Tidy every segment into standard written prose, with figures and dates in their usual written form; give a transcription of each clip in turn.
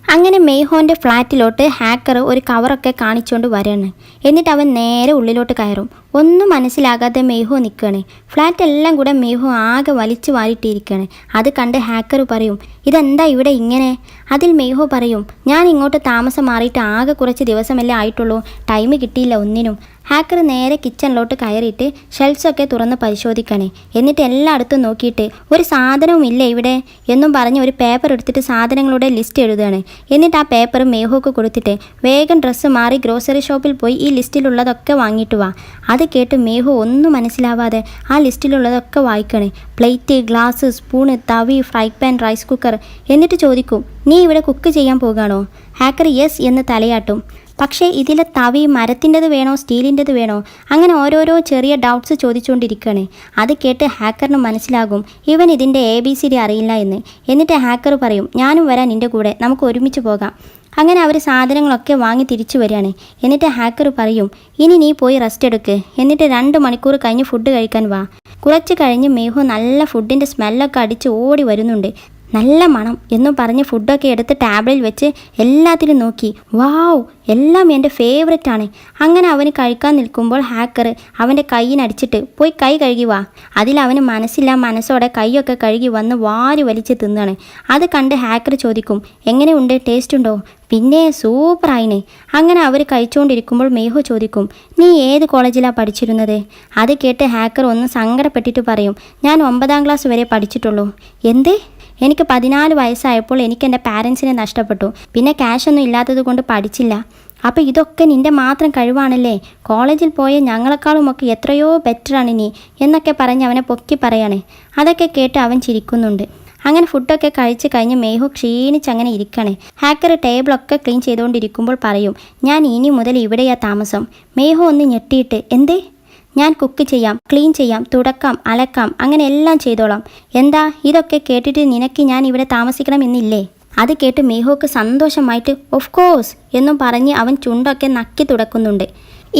അങ്ങനെ മെയ്ഹോൻ്റെ ഫ്ലാറ്റിലോട്ട് ഹാക്കർ ഒരു കവറൊക്കെ കാണിച്ചുകൊണ്ട് വരാണ്. എന്നിട്ട് അവൻ നേരെ ഉള്ളിലോട്ട് കയറും. ഒന്നും മനസ്സിലാകാതെ മെയ്ഹോ നിൽക്കുകയാണ്. ഫ്ലാറ്റ് എല്ലാം കൂടെ മെയ്ഹോ ആകെ വലിച്ചു വാരിട്ടിരിക്കുകയാണ്. അത് കണ്ട് ഹാക്കർ പറയും, ഇതെന്താ ഇവിടെ ഇങ്ങനെ? അതിൽ മെയ്ഹോ പറയും, ഞാൻ ഇങ്ങോട്ട് താമസം മാറിയിട്ട് ആകെ കുറച്ച് ദിവസമല്ലേ ആയിട്ടുള്ളൂ, ടൈം കിട്ടിയില്ല ഒന്നിനും. ഹാക്കർ നേരെ കിച്ചണിലോട്ട് കയറിയിട്ട് ഷെൽഫ്സൊക്കെ തുറന്ന് പരിശോധിക്കണേ. എന്നിട്ട് എല്ലായിടത്തും നോക്കിയിട്ട് ഒരു സാധനവും ഇല്ല ഇവിടെ എന്നും പറഞ്ഞ് ഒരു പേപ്പർ എടുത്തിട്ട് സാധനങ്ങളുടെ ലിസ്റ്റ് എഴുതുകയാണ്. എന്നിട്ട് ആ പേപ്പർ മെയ്ഹോക്ക് കൊടുത്തിട്ട് വേഗം ഡ്രസ്സ് മാറി ഗ്രോസറി ഷോപ്പിൽ പോയി ഈ ലിസ്റ്റിലുള്ളതൊക്കെ വാങ്ങിയിട്ട് വാ. അത് കേട്ട് മെയ്ഹോ ഒന്നും മനസ്സിലാവാതെ ആ ലിസ്റ്റിലുള്ളതൊക്കെ വായിക്കണേ. പ്ലേറ്റ്, ഗ്ലാസ്, സ്പൂണ്, തവി, ഫ്രൈ പാൻ, റൈസ് കുക്കർ. എന്നിട്ട് ചോദിക്കും, നീ ഇവിടെ കുക്ക് ചെയ്യാൻ പോകാണോ? ഹാക്കർ യെസ് എന്ന് തലയാട്ടും. പക്ഷേ ഇതിലെ തവി മരത്തിൻ്റെത് വേണോ സ്റ്റീലിൻ്റെത് വേണോ അങ്ങനെ ഓരോരോ ചെറിയ ഡൗട്ട്സ് ചോദിച്ചുകൊണ്ടിരിക്കുകയാണ്. അത് കേട്ട് ഹാക്കറിന് മനസ്സിലാകും ഇവൻ ഇതിൻ്റെ ABCD അറിയില്ല എന്ന്. എന്നിട്ട് ഹാക്കർ പറയും, ഞാനും വരാൻ നിൻ്റെ കൂടെ, നമുക്ക് ഒരുമിച്ച് പോകാം. അങ്ങനെ അവർ സാധനങ്ങളൊക്കെ വാങ്ങി തിരിച്ചു വരികയാണ്. എന്നിട്ട് ഹാക്കർ പറയും, ഇനി നീ പോയി റെസ്റ്റ് എടുക്ക്, എന്നിട്ട് 2 മണിക്കൂർ കഴിഞ്ഞ് ഫുഡ് കഴിക്കാൻ വാ. കുറച്ച് കഴിഞ്ഞ് മെയ്ഹോ നല്ല ഫുഡിൻ്റെ സ്മെല്ലൊക്കെ അടിച്ച് ഓടി വരുന്നുണ്ട്. നല്ല മണം എന്നും പറഞ്ഞ് ഫുഡൊക്കെ എടുത്ത് ടേബിളിൽ വെച്ച് എല്ലാത്തിലും നോക്കി. വാവ്, എല്ലാം എൻ്റെ ഫേവററ്റ് ആണ്. അങ്ങനെ അവന് കഴിക്കാൻ നിൽക്കുമ്പോൾ ഹാക്കർ അവൻ്റെ കൈയിനടിച്ചിട്ട് പോയി കൈ കഴുകി വാ. അതിൽ അവന് മനസ്സില്ല മനസ്സോടെ കൈയൊക്കെ കഴുകി വന്ന് വാരി വലിച്ച് തിന്നാണ്. അത് കണ്ട് ഹാക്കർ ചോദിക്കും, എങ്ങനെയുണ്ട്, ടേസ്റ്റ് ഉണ്ടോ? പിന്നെ സൂപ്പറായിനെ. അങ്ങനെ അവർ കഴിച്ചുകൊണ്ടിരിക്കുമ്പോൾ മെയ്ഹോ ചോദിക്കും, നീ ഏത് കോളേജിലാണ് പഠിച്ചിരുന്നത്? അത് കേട്ട് ഹാക്കർ ഒന്ന് സങ്കടപ്പെട്ടിട്ട് പറയും, ഞാൻ 9ാം ക്ലാസ് വരെ പഠിച്ചിട്ടുള്ളൂ. എന്ത്? എനിക്ക് 14 വയസ്സായപ്പോൾ എനിക്ക് എൻ്റെ പാരൻസിനെ നഷ്ടപ്പെട്ടു. പിന്നെ ക്യാഷൊന്നും ഇല്ലാത്തത് കൊണ്ട് പഠിച്ചില്ല. അപ്പോൾ ഇതൊക്കെ നിൻ്റെ മാത്രം കഴിവാണല്ലേ? കോളേജിൽ പോയ ഞങ്ങളെക്കാളുമൊക്കെ എത്രയോ ബെറ്ററാണ് നീ എന്നൊക്കെ പറഞ്ഞ് അവനെ പൊക്കി പറയാണ്. അതൊക്കെ കേട്ട് അവൻ ചിരിക്കുന്നുണ്ട്. അങ്ങനെ ഫുഡൊക്കെ കഴിച്ച് കഴിഞ്ഞ് മെയ്ഹോ ക്ഷീണിച്ചങ്ങനെ ഇരിക്കണേ. ഹാക്കർ ടേബിളൊക്കെ ക്ലീൻ ചെയ്തുകൊണ്ടിരിക്കുമ്പോൾ പറയും, ഞാൻ ഇനി മുതൽ ഇവിടെയാ താമസം. മെയ്ഹോ ഒന്ന് ഞെട്ടിയിട്ട്, എന്തേ? ഞാൻ കുക്ക് ചെയ്യാം, ക്ലീൻ ചെയ്യാം, തുടക്കാം, അലക്കാം, അങ്ങനെ എല്ലാം ചെയ്തോളാം. എന്താ ഇതൊക്കെ കേട്ടിട്ട് നിനക്ക് ഞാൻ ഇവിടെ താമസിക്കണമെന്നില്ലേ? അത് കേട്ട് മെയ്ഹോക്ക് സന്തോഷമായിട്ട് ഓഫ് കോഴ്സ് എന്നും പറഞ്ഞ് അവൻ ചുണ്ടൊക്കെ നക്കി തുടക്കുന്നുണ്ട്.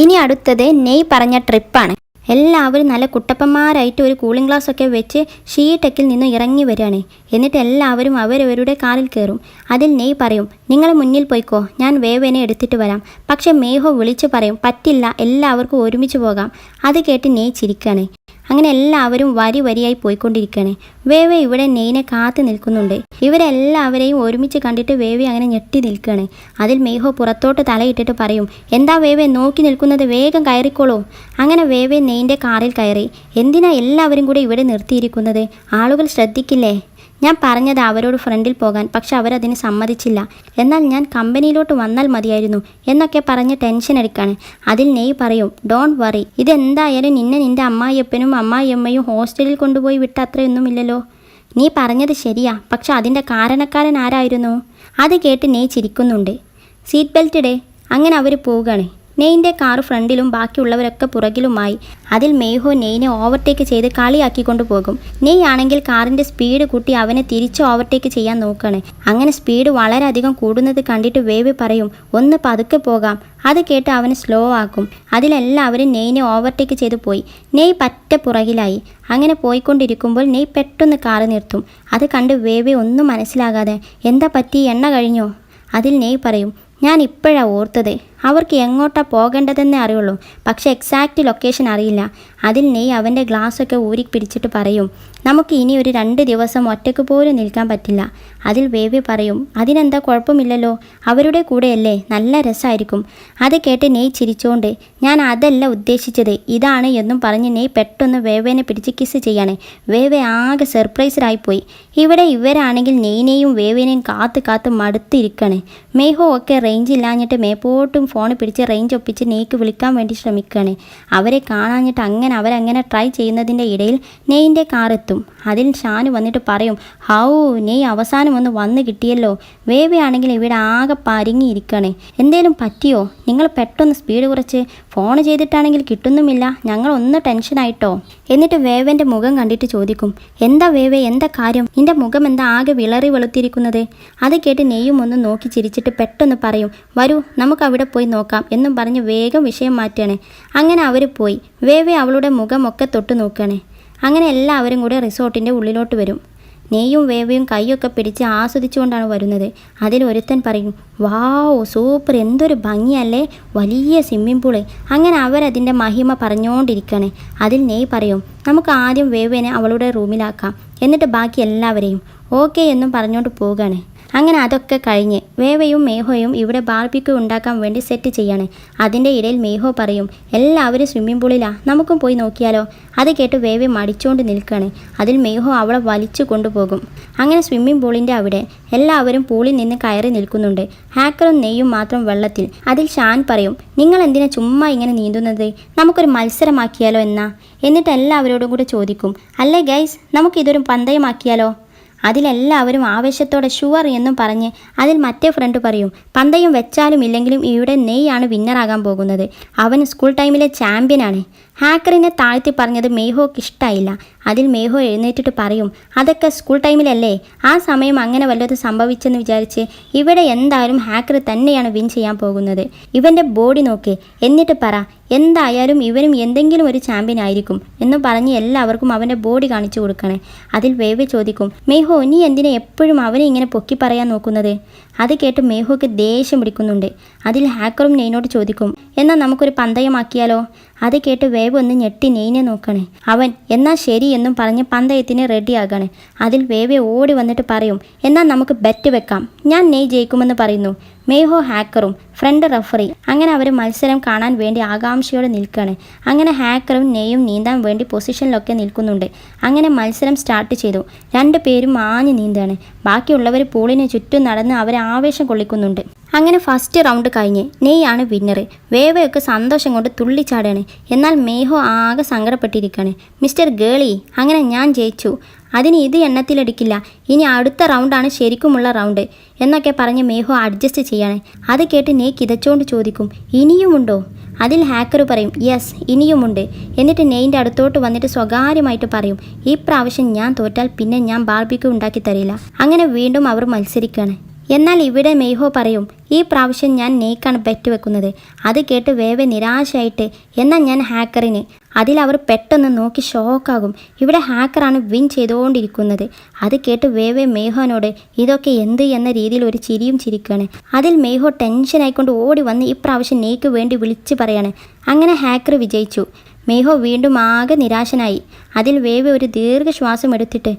ഇനി അടുത്തത് നെയ് പറഞ്ഞ ട്രിപ്പാണ്. എല്ലാവരും നല്ല കുട്ടപ്പന്മാരായിട്ട് ഒരു കൂളിംഗ് ഗ്ലാസ്സൊക്കെ വെച്ച് ഷീടെക്കിൽ നിന്ന് ഇറങ്ങി വരികയാണ്. എന്നിട്ട് എല്ലാവരും അവരവരുടെ കാറിൽ കയറും. അതിൽ നെയ് പറയും, നിങ്ങൾ മുന്നിൽ പോയിക്കോ, ഞാൻ വേവേനെ എടുത്തിട്ട് വരാം. പക്ഷേ മെയ്ഹോ വിളിച്ചു പറയും, പറ്റില്ല, എല്ലാവർക്കും ഒരുമിച്ച് പോകാം. അത് കേട്ട് നെയ് ചിരിക്കുകയാണ്. അങ്ങനെ എല്ലാവരും വരിയായി പോയിക്കൊണ്ടിരിക്കുകയാണ്. വേവെ ഇവിടെ നെയ്നെ കാത്തു നിൽക്കുന്നുണ്ട്. ഇവരെല്ലാവരെയും ഒരുമിച്ച് കണ്ടിട്ട് വേവെ അങ്ങനെ ഞെട്ടി നിൽക്കുകയാണ്. അതിൽ മെയ്ഹോ പുറത്തോട്ട് തലയിട്ടിട്ട് പറയും, എന്താ വേവെ നോക്കി നിൽക്കുന്നത്, വേഗം കയറിക്കോളൂ. അങ്ങനെ വേവെ നെയ്ൻ്റെ കാറിൽ കയറി. എന്തിനാ എല്ലാവരും കൂടെ ഇവിടെ നിർത്തിയിരിക്കുന്നത്? ആളുകൾ ശ്രദ്ധിക്കില്ലേ? ഞാൻ പറഞ്ഞത് അവരോട് ഫ്രണ്ടിൽ പോകാൻ, പക്ഷെ അവരതിന് സമ്മതിച്ചില്ല. എന്നാൽ ഞാൻ കമ്പനിയിലോട്ട് വന്നാൽ മതിയായിരുന്നു എന്നൊക്കെ പറഞ്ഞ് ടെൻഷൻ അടിക്കാണ്. അതിൽ നെയ് പറയും, ഡോണ്ട് വറി, ഇതെന്തായാലും നിൻ്റെ അമ്മായിയപ്പനും അമ്മായിയമ്മയും ഹോസ്റ്റലിൽ കൊണ്ടുപോയി വിട്ട അത്രയൊന്നുമില്ലല്ലോ. നീ പറഞ്ഞത് ശരിയാ, പക്ഷെ അതിൻ്റെ കാരണക്കാരൻ ആരായിരുന്നു? അത് കേട്ട് നെയ് ചിരിക്കുന്നുണ്ട്. Seat belt day. അങ്ങനെ അവർ പോവുകയാണ്. നെയ്ൻ്റെ കാർ ഫ്രണ്ടിലും ബാക്കിയുള്ളവരൊക്കെ പുറകിലുമായി. അതിൽ മെയ്ഹോ നെയ്നെ ഓവർടേക്ക് ചെയ്ത് കളിയാക്കിക്കൊണ്ട് പോകും. നെയ് ആണെങ്കിൽ കാറിൻ്റെ സ്പീഡ് കൂട്ടി അവനെ തിരിച്ച് ഓവർടേക്ക് ചെയ്യാൻ നോക്കുകയാണ്. അങ്ങനെ സ്പീഡ് വളരെയധികം കൂടുന്നത് കണ്ടിട്ട് വേവ് പറയും, ഒന്ന് പതുക്കെ പോകാം. അത് കേട്ട് അവന് സ്ലോ ആക്കും. അതിലെല്ലാവരും നെയ്നെ ഓവർടേക്ക് ചെയ്ത് പോയി. നെയ് പറ്റ പുറകിലായി. അങ്ങനെ പോയിക്കൊണ്ടിരിക്കുമ്പോൾ നെയ് പെട്ടെന്ന് കാറ് നിർത്തും. അത് കണ്ട് വേവ് ഒന്നും മനസ്സിലാകാതെ, എന്താ പറ്റി, എണ്ണ കഴിഞ്ഞോ? അതിൽ നെയ് പറയും, ഞാൻ ഇപ്പോഴാണ് ഓർത്തത്, അവർക്ക് എങ്ങോട്ടാണ് പോകേണ്ടതെന്നേ അറിയുള്ളൂ, പക്ഷേ എക്സാക്റ്റ് ലൊക്കേഷൻ അറിയില്ല. അതിൽ നെയ് അവൻ്റെ ഗ്ലാസ്സൊക്കെ ഊരി പിടിച്ചിട്ട് പറയും, നമുക്ക് ഇനി ഒരു 2 ദിവസം ഒറ്റയ്ക്ക് പോലും നിൽക്കാൻ പറ്റില്ല. അതിൽ വേവി പറയും, അതിനെന്താ, കുഴപ്പമില്ലല്ലോ, അവരുടെ കൂടെയല്ലേ, നല്ല രസമായിരിക്കും. അത് കേട്ട് നെയ് ചിരിച്ചുകൊണ്ട്, ഞാൻ അതല്ല ഉദ്ദേശിച്ചത്, ഇതാണ് എന്നും പറഞ്ഞ് നെയ് പെട്ടെന്ന് വേവേനെ പിടിച്ച് കിസ് ചെയ്യാണ്. വേവെ ആകെ സർപ്രൈസ്ഡായിപ്പോയി. ഇവിടെ ഇവരാണെങ്കിൽ നെയ്നെയും വേവേനെയും കാത്ത് മടുത്തിരിക്കുകയാണ്. മെയ്ഹോ ഒക്കെ റേഞ്ച് ഇല്ലാഞ്ഞിട്ട് മേപ്പോട്ടും ഫോൺ പിടിച്ച് റേഞ്ച് ഒപ്പിച്ച് നെയ്ക്ക് വിളിക്കാൻ വേണ്ടി ശ്രമിക്കുകയാണ്. അവരെ കാണാഞ്ഞിട്ട് അവരങ്ങനെ ട്രൈ ചെയ്യുന്നതിൻ്റെ ഇടയിൽ നെയ്ൻ്റെ കാറെത്തും. അതിൽ ഷാനു വന്നിട്ട് പറയും, ഹൗ, നെയ് അവസാനം ഒന്ന് വന്ന് കിട്ടിയല്ലോ. വേവയാണെങ്കിൽ ഇവിടെ ആകെ പരിങ്ങിയിരിക്കുകയാണ്. എന്തേലും പറ്റിയോ? നിങ്ങൾ പെട്ടെന്ന് സ്പീഡ് കുറച്ച് ഫോൺ ചെയ്തിട്ടാണെങ്കിൽ കിട്ടുന്നുമില്ല, ഞങ്ങളൊന്ന് ടെൻഷനായിട്ടോ. എന്നിട്ട് വേവേൻ്റെ മുഖം കണ്ടിട്ട് ചോദിക്കും, എന്താ വേവേ, എന്താ കാര്യം, നിൻ്റെ മുഖം എന്താ ആകെ വിളറി വെളുത്തിരിക്കുന്നത്? അത് കേട്ട് നെയ്യും ഒന്ന് നോക്കി ചിരിച്ചിട്ട് പെട്ടെന്ന് പറയും, വരൂ നമുക്ക് അവിടെ പോയി നോക്കാം എന്നും പറഞ്ഞ് വേഗം വിഷയം മാറ്റുകയാണ്. അങ്ങനെ അവർ പോയി. വേവെ അവളുടെ മുഖമൊക്കെ തൊട്ട് നോക്കുകയാണ്. അങ്ങനെ എല്ലാവരും കൂടെ റിസോർട്ടിൻ്റെ ഉള്ളിലോട്ട് വരും. നെയ്യും വേവയും കൈയൊക്കെ പിടിച്ച് ആസ്വദിച്ചുകൊണ്ടാണ് വരുന്നത്. അതിൽ ഒരുത്തൻ പറയും, വാവ് സൂപ്പർ, എന്തൊരു ഭംഗിയല്ലേ, വലിയ സ്വിമ്മിംഗ് പൂള്. അങ്ങനെ അവരതിൻ്റെ മഹിമ പറഞ്ഞുകൊണ്ടിരിക്കുകയാണ്. അതിൽ നെയ് പറയും, നമുക്ക് ആദ്യം വേവേനെ അവളുടെ റൂമിലാക്കാം, എന്നിട്ട് ബാക്കി എല്ലാവരെയും ഓക്കെ എന്നും പറഞ്ഞുകൊണ്ട് പോവുകയാണ്. അങ്ങനെ അതൊക്കെ കഴിഞ്ഞ് വേവയും മേഹോയും ഇവിടെ ബാർബിക്യൂ ഉണ്ടാക്കാൻ വേണ്ടി സെറ്റ് ചെയ്യാണ്. അതിൻ്റെ ഇടയിൽ മേഹോ പറയും, എല്ലാവരും സ്വിമ്മിംഗ് പൂളിലാ, നമുക്കും പോയി നോക്കിയാലോ. അത് കേട്ട് വേവ മടിച്ചുകൊണ്ട് നിൽക്കുകയാണ്. അതിൽ മേഹോ അവളെ വലിച്ചു കൊണ്ടുപോകും. അങ്ങനെ സ്വിമ്മിംഗ് പൂളിൻ്റെ അവിടെ എല്ലാവരും പൂളിൽ നിന്ന് കയറി നിൽക്കുന്നുണ്ട്. ഹാക്കറും നെയ്യും മാത്രം വെള്ളത്തിൽ. അതിൽ ഷാൻ പറയും, നിങ്ങൾ എന്തിനാ ചുമ്മാ ഇങ്ങനെ നീന്തുന്നത്, നമുക്കൊരു മത്സരമാക്കിയാലോ എന്നാ. എന്നിട്ട് എല്ലാവരോടും കൂടെ ചോദിക്കും, അല്ലേ ഗൈസ്, നമുക്കിതൊരു പന്തയമാക്കിയാലോ. അതിലെല്ലാവരും ആവേശത്തോടെ ഷുവർ എന്നും പറഞ്ഞ് അതിൽ മറ്റേ ഫ്രണ്ട് പറയും, പന്തയം വെച്ചാലും ഇല്ലെങ്കിലും ഇവിടെ നെയ്യാണ് വിന്നറാകാൻ പോകുന്നത്, അവൻ സ്കൂൾ ടൈമിലെ ചാമ്പ്യനാണ്. ഹാക്കറിനെ താഴ്ത്തി പറഞ്ഞത് മേഹോക്ക് ഇഷ്ടമായില്ല. അതിൽ മേഹോ എഴുന്നേറ്റിട്ട് പറയും, അതൊക്കെ സ്കൂൾ ടൈമിലല്ലേ, ആ സമയം അങ്ങനെ വല്ലതും സംഭവിച്ചെന്ന് വിചാരിച്ച് ഇവിടെ എന്തായാലും ഹാക്കർ തന്നെയാണ് വിൻ ചെയ്യാൻ പോകുന്നത്. ഇവൻ്റെ ബോഡി നോക്ക്, എന്നിട്ട് പറ, എന്തായാലും ഇവനും എന്തെങ്കിലും ഒരു ചാമ്പ്യൻ ആയിരിക്കും എന്ന് പറഞ്ഞ് എല്ലാവർക്കും അവൻ്റെ ബോഡി കാണിച്ചു കൊടുക്കണേ. അതിൽ വേവ ചോദിക്കും, മേഹോ നീ എന്തിനാ എപ്പോഴും അവനെ ഇങ്ങനെ പൊക്കി പറയാൻ നോക്കുന്നത്. അത് കേട്ട് മേഹോക്ക് ദേഷ്യം പിടിക്കുന്നുണ്ട്. അതിൽ ഹാക്കറും നെയ്നോട് ചോദിക്കും, എന്നാൽ നമുക്കൊരു പന്തയമാക്കിയാലോ. അത് കേട്ട് വേവ് ഒന്ന് ഞെട്ടി നെയ്നെ നോക്കണേ. അവൻ എന്നാൽ ശരി എന്നും പറഞ്ഞ് പന്തയത്തിന് റെഡിയാകാണ്. അതിൽ വേവ ഓടി വന്നിട്ട് പറയും, എന്നാൽ നമുക്ക് ബെറ്റ് വെക്കാം, ഞാൻ നെയ് ജയിക്കുമെന്ന് പറയുന്നു. മേഹോ ഹാക്കറും ഫ്രണ്ട് റഫറി. അങ്ങനെ അവർ മത്സരം കാണാൻ വേണ്ടി ആകാംക്ഷയോടെ നിൽക്കുകയാണ്. അങ്ങനെ ഹാക്കറും നെയ്യും നീന്താൻ വേണ്ടി പൊസിഷനിലൊക്കെ നിൽക്കുന്നുണ്ട്. അങ്ങനെ മത്സരം സ്റ്റാർട്ട് ചെയ്തു. 2 പേരും ആഞ്ഞ് നീന്താണ്. ബാക്കിയുള്ളവർ പൂളിന് ചുറ്റും നടന്ന് അവരെ ആവേശം കൊള്ളിക്കുന്നുണ്ട്. അങ്ങനെ ഫസ്റ്റ് റൗണ്ട് കഴിഞ്ഞ് നെയ്യാണ് വിന്നർ. വേവയൊക്കെ സന്തോഷം കൊണ്ട് തുള്ളിച്ചാടാണ്. എന്നാൽ മേഹോ ആകെ സങ്കടപ്പെട്ടിരിക്കുകയാണ്. മിസ്റ്റർ ഗേളി, അങ്ങനെ ഞാൻ ജയിച്ചു, അതിന് ഇത് എണ്ണത്തിലെടുക്കില്ല, ഇനി അടുത്ത റൗണ്ടാണ് ശരിക്കുമുള്ള റൗണ്ട് എന്നൊക്കെ പറഞ്ഞ് മേഹോ അഡ്ജസ്റ്റ് ചെയ്യാണ്. അത് കേട്ട് നെയ് കിതച്ചുകൊണ്ട് ചോദിക്കും, ഇനിയുമുണ്ടോ. അതിൽ ഹാക്കർ പറയും, യെസ് ഇനിയുമുണ്ട്. എന്നിട്ട് നെയ്ൻ്റെ അടുത്തോട്ട് വന്നിട്ട് സ്വകാര്യമായിട്ട് പറയും, ഈ പ്രാവശ്യം ഞാൻ തോറ്റാൽ പിന്നെ ഞാൻ ബാർബിക്യൂ ഉണ്ടാക്കി തരില്ല. അങ്ങനെ വീണ്ടും അവർ മത്സരിക്കുകയാണ്. എന്നാൽ ഇവിടെ മേഹോ പറയും, ഈ പ്രാവശ്യം ഞാൻ നെയ്ക്കാണ് ബെറ്റ് വെക്കുന്നത്. അത് കേട്ട് വേവ നിരാശയായിട്ട്, എന്നാൽ ഞാൻ ഹാക്കറിന്. അതിലവർ പെട്ടെന്ന് നോക്കി ഷോക്കാകും. ഇവിടെ ഹാക്കറാണ് വിൻ ചെയ്തുകൊണ്ടിരിക്കുന്നത്. അത് കേട്ട് വേവ മേഹോനോട് ഇതൊക്കെ എന്ത് എന്ന രീതിയിൽ ഒരു ചിരിയും ചിരിക്കുകയാണ്. അതിൽ മേഹോ ടെൻഷനായിക്കൊണ്ട് ഓടി വന്ന് ഇപ്രാവശ്യം നെയ്ക്ക് വേണ്ടി വിളിച്ച് പറയാണ്. അങ്ങനെ ഹാക്കർ വിജയിച്ചു. മേഹോ വീണ്ടും ആകെ നിരാശനായി. അതിൽ വേവ ഒരു ദീർഘശ്വാസം എടുത്തിട്ട്,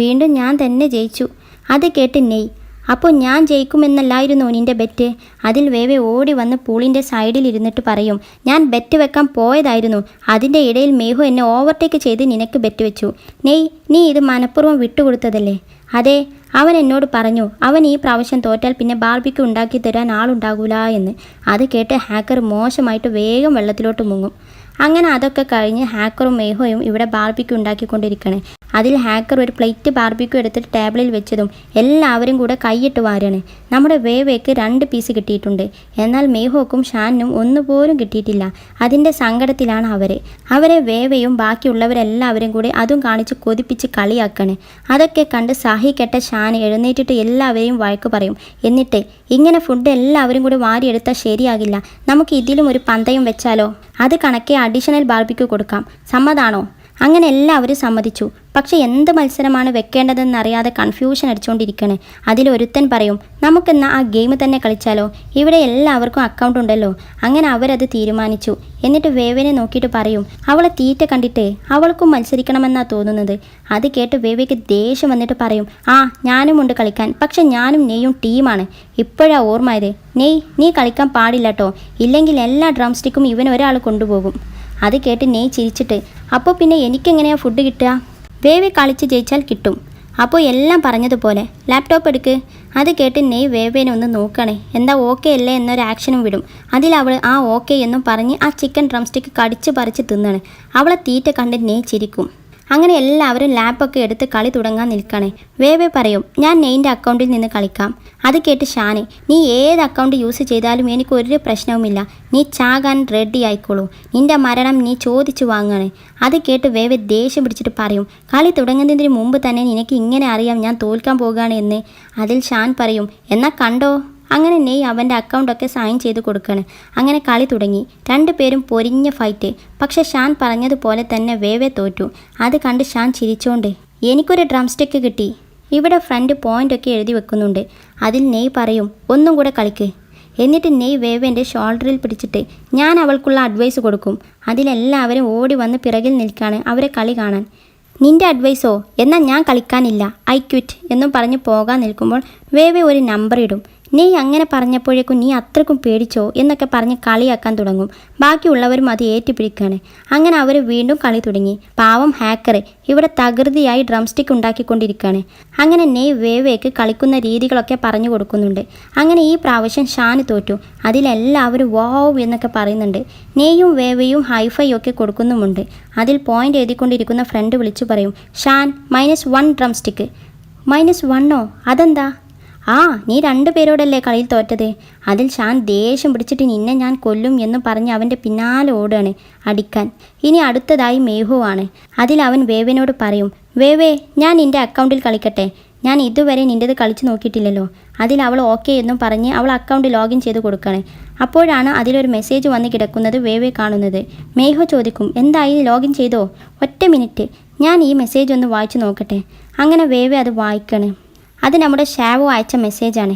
വീണ്ടും ഞാൻ തന്നെ ജയിച്ചു. അത് കേട്ട് നെയ്, അപ്പോൾ ഞാൻ ജയിക്കുമെന്നല്ലായിരുന്നോ നിൻ്റെ ബെറ്റ്. അതിൽ വേവ ഓടി വന്ന് പൂളിൻ്റെ സൈഡിലിരുന്നിട്ട് പറയും, ഞാൻ ബെറ്റ് വെക്കാൻ പോയതായിരുന്നു, അതിൻ്റെ ഇടയിൽ മേഹു എന്നെ ഓവർടേക്ക് ചെയ്ത് നിനക്ക് ബെറ്റ് വെച്ചു. നെയ്, നീ ഇത് മനഃപൂർവ്വം വിട്ടുകൊടുത്തതല്ലേ. അതെ, അവൻ എന്നോട് പറഞ്ഞു അവൻ ഈ പ്രാവശ്യം തോറ്റാൽ പിന്നെ ബാർബിക്യൂ ഉണ്ടാക്കി തരാൻ ആളുണ്ടാകൂല എന്ന്. അത് കേട്ട് ഹാക്കർ മോശമായിട്ട് വേഗം വെള്ളത്തിലോട്ട് മുങ്ങും. അങ്ങനെ അതൊക്കെ കഴിഞ്ഞ് ഹാക്കറും മേഹോയും ഇവിടെ ബാർബിക്യൂ ഉണ്ടാക്കിക്കൊണ്ടിരിക്കുകയാണ്. അതിൽ ഹാക്കർ ഒരു പ്ലേറ്റ് ബാർബിക്യൂ എടുത്തിട്ട് ടേബിളിൽ വെച്ചതും എല്ലാവരും കൂടെ കൈയിട്ട് വാരാണ്. നമ്മുടെ വേവയ്ക്ക് 2 പീസ് കിട്ടിയിട്ടുണ്ട്. എന്നാൽ മേഹോക്കും ഷാനും ഒന്നുപോലും കിട്ടിയിട്ടില്ല. അതിൻ്റെ സങ്കടത്തിലാണ് അവരെ വേവയും ബാക്കിയുള്ളവരെല്ലാവരും കൂടി അതും കാണിച്ച് കൊതിപ്പിച്ച് കളിയാക്കാണ്. അതൊക്കെ കണ്ട് സഹിക്കെട്ട ഷാൻ എഴുന്നേറ്റിട്ട് എല്ലാവരെയും വഴക്ക് പറയും. എന്നിട്ട്, ഇങ്ങനെ ഫുഡ് എല്ലാവരും കൂടി വാരിയെടുത്താൽ ശരിയാകില്ല, നമുക്ക് ഇതിലും ഒരു പന്തയം വെച്ചാലോ. അത് കണക്കെ അഡീഷണൽ ബാർബിക്യൂ കൊടുക്കാം, സമ്മതാണോ. അങ്ങനെ എല്ലാവരും സമ്മതിച്ചു. പക്ഷെ എന്ത് മത്സരമാണ് വെക്കേണ്ടതെന്നറിയാതെ കൺഫ്യൂഷൻ അടിച്ചുകൊണ്ടിരിക്കുകയാണ്. അതിലൊരുത്തൻ പറയും, നമുക്കെന്നാൽ ആ ഗെയിം തന്നെ കളിച്ചാലോ, ഇവിടെ എല്ലാവർക്കും അക്കൗണ്ട് ഉണ്ടല്ലോ. അങ്ങനെ അവരത് തീരുമാനിച്ചു. എന്നിട്ട് വേവനെ നോക്കിയിട്ട് പറയും, അവളെ തീറ്റ കണ്ടിട്ടേ അവൾക്കും മത്സരിക്കണമെന്നാണ് തോന്നുന്നത്. അത് കേട്ട് വേവയ്ക്ക് ദേഷ്യം വന്നിട്ട് പറയും, ഞാനുമുണ്ട് കളിക്കാൻ, പക്ഷെ ഞാനും നെയ്യും ടീമാണ്. ഇപ്പോഴാണ് ഓർമ്മയത്. നെയ്, നീ കളിക്കാൻ പാടില്ല കേട്ടോ, ഇല്ലെങ്കിൽ എല്ലാ ഡ്രം സ്റ്റിക്കും ഇവൻ ഒരാൾ കൊണ്ടുപോകും. അത് കേട്ട് നെയ് ചിരിച്ചിട്ട്, അപ്പോൾ പിന്നെ എനിക്കെങ്ങനെയാണ് ഫുഡ് കിട്ടുക. വേവ കളിച്ച് ജയിച്ചാൽ കിട്ടും. അപ്പോൾ എല്ലാം പറഞ്ഞതുപോലെ ലാപ്ടോപ്പ് എടുക്ക്. അത് കേട്ട് നെയ് വേവേനെ ഒന്ന് നോക്കണേ, എന്താ ഓക്കെ അല്ലേ എന്നൊരു ആക്ഷനും വിടും. അതിലവൾ ഓക്കെ എന്നും പറഞ്ഞ് ആ ചിക്കൻ ഡ്രം സ്റ്റിക്ക് കടിച്ച് പറിച്ച് തിന്നണ്. അവളെ തീറ്റ കണ്ട് നെയ് ചിരിക്കും. അങ്ങനെ എല്ലാവരും ലാപ്പൊക്കെ എടുത്ത് കളി തുടങ്ങാൻ നിൽക്കണേ. വേവേ പറയും, ഞാൻ നെയ്ൻ്റെ അക്കൗണ്ടിൽ നിന്ന് കളിക്കാം. അത് കേട്ട് ഷാനെ, നീ ഏത് അക്കൗണ്ട് യൂസ് ചെയ്താലും എനിക്കൊരു പ്രശ്നവുമില്ല, നീ ചാകാൻ റെഡി ആയിക്കോളൂ, നിൻ്റെ മരണം നീ ചോദിച്ചു വാങ്ങണേ. അത് കേട്ട് വേവ ദേഷ്യം പിടിച്ചിട്ട് പറയും, കളി തുടങ്ങുന്നതിന് മുമ്പ് തന്നെ നിനക്ക് ഇങ്ങനെ അറിയാം ഞാൻ തോൽക്കാൻ പോകുകയാണ് എന്ന്. അതിൽ ഷാൻ പറയും, എന്നാൽ കണ്ടോ. അങ്ങനെ നെയ് അവൻ്റെ അക്കൗണ്ടൊക്കെ സൈൻ ചെയ്ത് കൊടുക്കുകയാണ്. അങ്ങനെ കളി തുടങ്ങി. 2 പേരും പൊരിഞ്ഞ ഫൈറ്റ്. പക്ഷെ ഷാൻ പറഞ്ഞതുപോലെ തന്നെ വേവെ തോറ്റു. അത് കണ്ട് ഷാൻ ചിരിച്ചോണ്ട്, എനിക്കൊരു ഡ്രം സ്റ്റിക്ക് കിട്ടി. ഇവിടെ ഫ്രണ്ട് പോയിൻ്റൊക്കെ എഴുതി വെക്കുന്നുണ്ട്. അതിൽ നെയ് പറയും ഒന്നും കൂടെ കളിക്ക്. എന്നിട്ട് നെയ് വേവേൻ്റെ ഷോൾഡറിൽ പിടിച്ചിട്ട് ഞാൻ അവൾക്കുള്ള അഡ്വൈസ് കൊടുക്കും. അതിലെല്ലാവരും ഓടി വന്ന് പിറകിൽ നിൽക്കാണ് അവരെ കളി കാണാൻ. നിൻ്റെ അഡ്വൈസോ? എന്നാൽ ഞാൻ കളിക്കാനില്ല, ഐ ക്വിറ്റ് എന്നും പറഞ്ഞ് പോകാൻ നിൽക്കുമ്പോൾ വേവെ ഒരു നമ്പർ ഇടും. നീ അങ്ങനെ പറഞ്ഞപ്പോഴേക്കും നീ അത്രക്കും പേടിച്ചോ എന്നൊക്കെ പറഞ്ഞ് കളിയാക്കാൻ തുടങ്ങും. ബാക്കിയുള്ളവരും അത് ഏറ്റുപിടിക്കുകയാണ്. അങ്ങനെ അവർ വീണ്ടും കളി തുടങ്ങി. പാവം ഹാക്കർ ഇവിടെ തകൃതിയായി ഡ്രം സ്റ്റിക്ക് ഉണ്ടാക്കിക്കൊണ്ടിരിക്കുകയാണ്. അങ്ങനെ നെയ് വേവേക്ക് കളിക്കുന്ന രീതികളൊക്കെ പറഞ്ഞു കൊടുക്കുന്നുണ്ട്. അങ്ങനെ ഈ പ്രാവശ്യം ഷാൻ തോറ്റു. അതിലെല്ലാവരും വാവ് എന്നൊക്കെ പറയുന്നുണ്ട്. നെയ്യും വേവയും ഹൈഫൈ ഒക്കെ കൊടുക്കുന്നുമുണ്ട്. അതിൽ പോയിൻ്റ് എഴുതിക്കൊണ്ടിരിക്കുന്ന ഫ്രണ്ട് വിളിച്ചു പറയും, ഷാൻ -1 ഡ്രം സ്റ്റിക്ക്. -1ഓ? അതെന്താ? ആ, നീ 2 പേരോടല്ലേ കളിയിൽ തോറ്റത്. അതിൽ ഷാൻ ദേഷ്യം പിടിച്ചിട്ട് നിന്നെ ഞാൻ കൊല്ലും എന്ന് പറഞ്ഞ് അവൻ്റെ പിന്നാലെ ഓടുകയാണ് അടിക്കാൻ. ഇനി അടുത്തതായി മേഹു ആണ്. അതിൽ അവൻ വേവേനോട് പറയും, വേവേ ഞാൻ നിൻ്റെ അക്കൗണ്ടിൽ കളിക്കട്ടെ, ഞാൻ ഇതുവരെ നിൻ്റേത് കളിച്ച് നോക്കിയിട്ടില്ലല്ലോ. അതിൽ അവൾ ഓക്കെ എന്നും പറഞ്ഞ് അവൾ അക്കൗണ്ട് ലോഗിൻ ചെയ്ത് കൊടുക്കുകയാണ്. അപ്പോഴാണ് അതിലൊരു മെസ്സേജ് വന്ന് കിടക്കുന്നത് വേവേ കാണുന്നത്. മേഹു ചോദിക്കും, എന്തായി, ലോഗിൻ ചെയ്തോ? ഒറ്റ മിനിറ്റ്, ഞാൻ ഈ മെസ്സേജ് ഒന്ന് വായിച്ചു നോക്കട്ടെ. അങ്ങനെ വേവേ അത് വായിക്കണേ. അത് നമ്മുടെ ഷാവോ അയച്ച മെസ്സേജാണ്.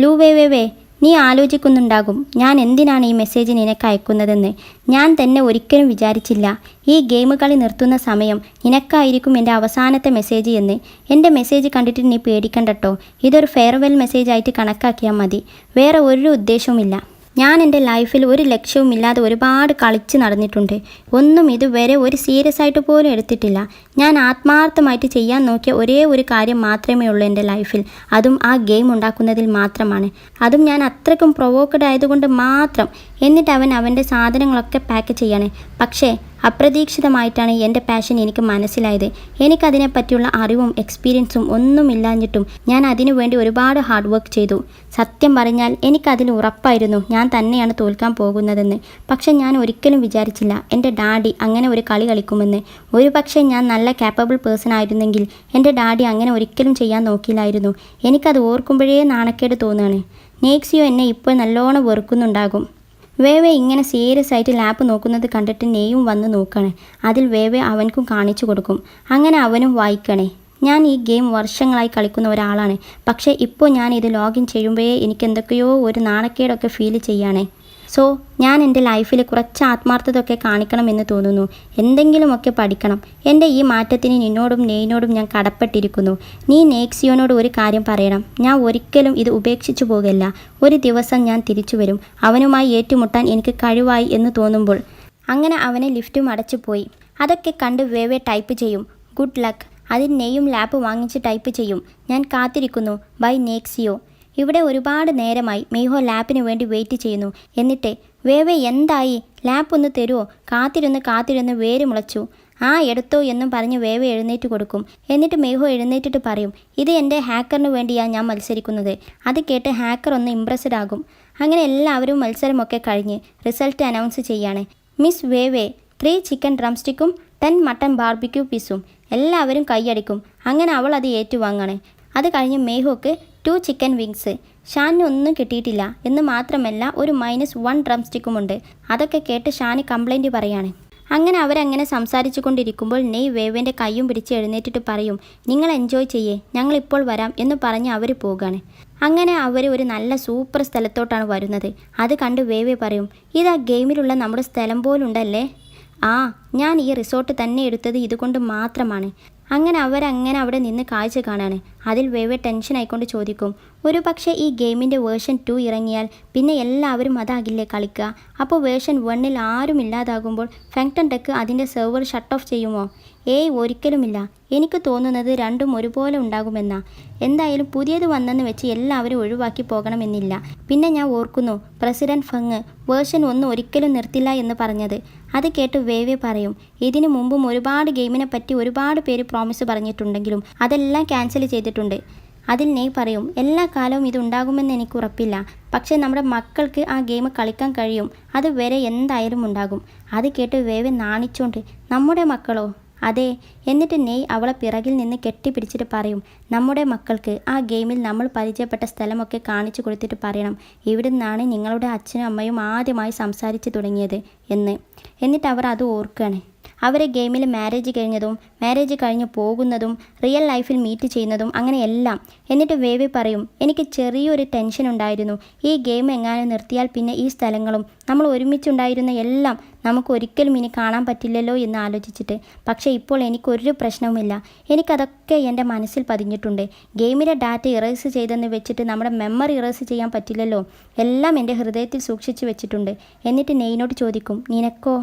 ലൂ വേവേ, നീ ആലോചിക്കുന്നുണ്ടാകും ഞാൻ എന്തിനാണ് ഈ മെസ്സേജ് നിനക്ക് അയക്കുന്നതെന്ന്. ഞാൻ തന്നെ ഒരിക്കലും വിചാരിച്ചില്ല ഈ ഗെയിം കളി നിർത്തുന്ന സമയം നിനക്കായിരിക്കും എൻ്റെ അവസാനത്തെ മെസ്സേജ് എന്ന്. എൻ്റെ മെസ്സേജ് കണ്ടിട്ട് നീ പേടിക്കണ്ടട്ടോ. ഇതൊരു ഫെയർവെൽ മെസ്സേജായിട്ട് കണക്കാക്കിയാൽ മതി. വേറെ ഒരു ഉദ്ദേശവുമില്ല. ഞാൻ എൻ്റെ ലൈഫിൽ ഒരു ലക്ഷ്യവുമില്ലാതെ ഒരുപാട് കളിച്ച് നടന്നിട്ടുണ്ട്. ഒന്നും ഇതുവരെ ഒരു സീരിയസ് ആയിട്ട് പോലും എടുത്തിട്ടില്ല. ഞാൻ ആത്മാർത്ഥമായിട്ട് ചെയ്യാൻ നോക്കിയ ഒരേ ഒരു കാര്യം മാത്രമേ ഉള്ളൂ എൻ്റെ ലൈഫിൽ. അതും ആ ഗെയിം ഉണ്ടാക്കുന്നതിൽ മാത്രമാണ്. അതും ഞാൻ അത്രയ്ക്കും പ്രൊവോക്കഡ് ആയതുകൊണ്ട് മാത്രം. എന്നിട്ട് അവൻ്റെ സാധനങ്ങളൊക്കെ പാക്ക് ചെയ്യാണ്. പക്ഷേ അപ്രതീക്ഷിതമായിട്ടാണ് എൻ്റെ പാഷൻ എനിക്ക് മനസ്സിലായത്. എനിക്കതിനെപ്പറ്റിയുള്ള അറിവും എക്സ്പീരിയൻസും ഒന്നുമില്ലാഞ്ഞിട്ടും ഞാൻ അതിനു വേണ്ടി ഒരുപാട് ഹാർഡ് വർക്ക് ചെയ്തു. സത്യം പറഞ്ഞാൽ എനിക്കതിൽ ഉറപ്പായിരുന്നു ഞാൻ തന്നെയാണ് തോൽക്കാൻ പോകുന്നതെന്ന്. പക്ഷെ ഞാൻ ഒരിക്കലും വിചാരിച്ചില്ല എൻ്റെ ഡാഡി അങ്ങനെ ഒരു കളി കളിക്കുമെന്ന്. ഒരു പക്ഷേ ഞാൻ നല്ല കാപ്പബിൾ പേഴ്സൺ ആയിരുന്നെങ്കിൽ എൻ്റെ ഡാഡി അങ്ങനെ ഒരിക്കലും ചെയ്യാൻ നോക്കില്ലായിരുന്നു. എനിക്കത് ഓർക്കുമ്പോഴേ നാണക്കേട് തോന്നുകയാണ്. നെക്സിയോ എന്നെ ഇപ്പോൾ നല്ലോണം വെറുക്കുന്നുണ്ടാകും. വേവേ ഇങ്ങനെ സീരിയസ് ആയിട്ട് ലാപ്പ് നോക്കുന്നത് കണ്ടിട്ട് നെയ്യും വന്ന് നോക്കണേ. അതിൽ വേവേ അവൻക്കും കാണിച്ചു കൊടുക്കും. അങ്ങനെ അവനും വായിക്കണേ. ഞാൻ ഈ ഗെയിം വർഷങ്ങളായി കളിക്കുന്ന ഒരാളാണ്. പക്ഷേ ഇപ്പോൾ ഞാൻ ഇത് ലോഗിൻ ചെയ്യുമ്പോഴേ എനിക്ക് എന്തൊക്കെയോ ഒരു നാണക്കേടൊക്കെ ഫീൽ ചെയ്യാണേ. സോ ഞാൻ എൻ്റെ ലൈഫിൽ കുറച്ച് ആത്മാർത്ഥതയൊക്കെ കാണിക്കണമെന്ന് തോന്നുന്നു. എന്തെങ്കിലുമൊക്കെ പഠിക്കണം. എൻ്റെ ഈ മാറ്റത്തിന് നിന്നോടും നെയ്നോടും ഞാൻ കടപ്പെട്ടിരിക്കുന്നു. നീ നെക്സിയോനോട് ഒരു കാര്യം പറയണം. ഞാൻ ഒരിക്കലും ഇത് ഉപേക്ഷിച്ചു പോകില്ല. ഒരു ദിവസം ഞാൻ തിരിച്ചു വരും. അവനുമായി ഏറ്റുമുട്ടാൻ എനിക്ക് കഴിവായി എന്ന് തോന്നുമ്പോൾ. അങ്ങനെ അവനെ ലിഫ്റ്റും അടച്ചു പോയി. അതൊക്കെ കണ്ട് വേവേ ടൈപ്പ് ചെയ്യും, ഗുഡ് ലക്ക്. അതിൽ നെയ്യും ലാപ്പ് വാങ്ങിച്ച് ടൈപ്പ് ചെയ്യും, ഞാൻ കാത്തിരിക്കുന്നു, ബൈ നെക്സിയോ. ഇവിടെ ഒരുപാട് നേരമായി മേഹോ ലാപ്പിന് വേണ്ടി വെയിറ്റ് ചെയ്യുന്നു. എന്നിട്ട് വേവേ എന്തായി, ലാപ്പ് ഒന്ന് തരുമോ? കാത്തിരുന്ന് വേര് മുളച്ചു. ആ എടുത്തോ എന്നും പറഞ്ഞ് വേവേ എഴുന്നേറ്റ് കൊടുക്കും. എന്നിട്ട് മേഹോ എഴുന്നേറ്റിട്ട് പറയും, ഇത് എൻ്റെ ഹാക്കറിന് വേണ്ടിയാണ് ഞാൻ മത്സരിക്കുന്നത്. അത് കേട്ട് ഹാക്കർ ഒന്ന് ഇംപ്രസ്ഡ് ആകും. അങ്ങനെ എല്ലാവരും മത്സരമൊക്കെ കഴിഞ്ഞ് റിസൾട്ട് അനൗൺസ് ചെയ്യാണ്. മിസ് വേവേ 3 ചിക്കൻ ഡ്രം സ്റ്റിക്കും 10 മട്ടൺ ബാർബിക്യൂ പീസും. എല്ലാവരും കൈയടിക്കും. അങ്ങനെ അവൾ അത് ഏറ്റുവാങ്ങാണ്. അത് കഴിഞ്ഞ് മേഹോക്ക് 2 ചിക്കൻ വിങ്സ്. ഷാനിന് ഒന്നും കിട്ടിയിട്ടില്ല എന്ന് മാത്രമല്ല ഒരു -1 ഡ്രം സ്റ്റിക്കുമുണ്ട്. അതൊക്കെ കേട്ട് ഷാനി കംപ്ലൈൻറ്റ് പറയാണ്. അങ്ങനെ അവരങ്ങനെ സംസാരിച്ചു കൊണ്ടിരിക്കുമ്പോൾ നെയ് വേവേൻ്റെ കൈയും പിടിച്ച് എഴുന്നേറ്റിട്ട് പറയും, നിങ്ങൾ എൻജോയ് ചെയ്യേ, ഞങ്ങളിപ്പോൾ വരാം എന്ന് പറഞ്ഞ് അവർ പോവുകയാണ്. അങ്ങനെ അവർ ഒരു നല്ല സൂപ്പർ സ്ഥലത്തോട്ടാണ് വരുന്നത്. അത് കണ്ട് വേവേ പറയും, ഇതാ ഗെയിമിലുള്ള നമ്മുടെ സ്ഥലം പോലുണ്ടല്ലേ. ആ, ഞാൻ ഈ റിസോർട്ട് തന്നെ എടുത്തത് ഇതുകൊണ്ട് മാത്രമാണ്. അങ്ങനെ അവരങ്ങനെ അവിടെ നിന്ന് കാഴ്ച കാണാണ്. അതിൽ വേവേ ടെൻഷൻ ആയിക്കൊണ്ട് ചോദിക്കും, ഒരു പക്ഷേ ഈ ഗെയിമിൻ്റെ വേർഷൻ 2 ഇറങ്ങിയാൽ പിന്നെ എല്ലാവരും അതാകില്ലേ കളിക്കുക. അപ്പോൾ വേർഷൻ 1 ആരും ഇല്ലാതാകുമ്പോൾ ഫെങ്ടൺ ടെക്ക് അതിൻ്റെ സെർവർ ഷട്ട് ഓഫ് ചെയ്യുമോ? ഏയ്, ഒരിക്കലുമില്ല. എനിക്ക് തോന്നുന്നത് രണ്ടും ഒരുപോലെ ഉണ്ടാകുമെന്നാ. എന്തായാലും പുതിയത് വന്നെന്ന് വെച്ച് എല്ലാവരും ഒഴിവാക്കി പോകണമെന്നില്ല. പിന്നെ ഞാൻ ഓർക്കുന്നു പ്രസിഡന്റ് ഫങ് വേർഷൻ 1 ഒരിക്കലും നിർത്തില്ല എന്ന് പറഞ്ഞത്. അത് കേട്ട് വേവേ പറയും, ഇതിനു മുമ്പും ഒരുപാട് ഗെയിമിനെ പറ്റി ഒരുപാട് പേര് പ്രോമിസ് പറഞ്ഞിട്ടുണ്ടെങ്കിലും അതെല്ലാം ക്യാൻസൽ ചെയ്തിട്ടുണ്ട്. അതിൽ നെയ് പറയും, എല്ലാ കാലവും ഇതുണ്ടാകുമെന്ന് എനിക്ക് ഉറപ്പില്ല. പക്ഷേ നമ്മുടെ മക്കൾക്ക് ആ ഗെയിം കളിക്കാൻ കഴിയും. അത് വരെ എന്തായാലും ഉണ്ടാകും. അത് കേട്ട് വേവേ നാണിച്ചോണ്ട്, നമ്മുടെ മക്കളോ? അതെ. എന്നിട്ട് നെയ് അവളെ പിറകിൽ നിന്ന് കെട്ടിപ്പിടിച്ചിട്ട് പറയും, നമ്മുടെ മക്കൾക്ക് ആ ഗെയിമിൽ നമ്മൾ പരിചയപ്പെട്ട സ്ഥലമൊക്കെ കാണിച്ചു കൊടുത്തിട്ട് പറയണം, ഇവിടുന്നാണ് നിങ്ങളുടെ അച്ഛനും അമ്മയും ആദ്യമായി സംസാരിച്ചു തുടങ്ങിയത് എന്ന്. എന്നിട്ട് അവർ അത് ഓർക്കുകയാണ്. അവരെ ഗെയിമിൽ മാരേജ് കഴിഞ്ഞതും മാരേജ് കഴിഞ്ഞ് പോകുന്നതും റിയൽ ലൈഫിൽ മീറ്റ് ചെയ്യുന്നതും അങ്ങനെയെല്ലാം. എന്നിട്ട് വേവി പറയും, എനിക്ക് ചെറിയൊരു ടെൻഷൻ ഉണ്ടായിരുന്നു, ഈ ഗെയിം എങ്ങാനും നിർത്തിയാൽ പിന്നെ ഈ സ്ഥലങ്ങളും നമ്മൾ ഒരുമിച്ചുണ്ടായിരുന്ന എല്ലാം നമുക്ക് ഒരിക്കലും ഇനി കാണാൻ പറ്റില്ലല്ലോ എന്ന് ആലോചിച്ചിട്ട്. പക്ഷേ ഇപ്പോൾ എനിക്കൊരു പ്രശ്നവുമില്ല. എനിക്കതൊക്കെ എൻ്റെ മനസ്സിൽ പതിഞ്ഞിട്ടുണ്ട്. ഗെയിമിലെ ഡാറ്റ ഇറേസ് ചെയ്തെന്ന് വെച്ചിട്ട് നമ്മുടെ മെമ്മറി ഇറേസ് ചെയ്യാൻ പറ്റില്ലല്ലോ. എല്ലാം എൻ്റെ ഹൃദയത്തിൽ സൂക്ഷിച്ചു വെച്ചിട്ടുണ്ട്. എന്നിട്ട് നെയ്നോട് ചോദിക്കും, നിനക്കോ?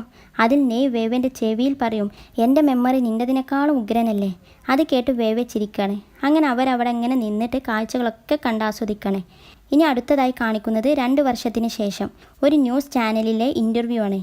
അതിൽ നെയ് വേവേൻ്റെ ചെവിയിൽ പറയും, എൻ്റെ മെമ്മറി നിൻ്റെതിനേക്കാളും ഉഗ്രനല്ലേ. അത് കേട്ട് വേവെ ചിരിക്കുകയാണ്. അങ്ങനെ അവരവിടെ ഇങ്ങനെ നിന്നിട്ട് കാഴ്ചകളൊക്കെ കണ്ടാസ്വദിക്കണേ. ഇനി അടുത്തതായി കാണിക്കുന്നത് 2 വർഷത്തിന് ശേഷം ഒരു ന്യൂസ് ചാനലിലെ ഇൻ്റർവ്യൂ ആണ്.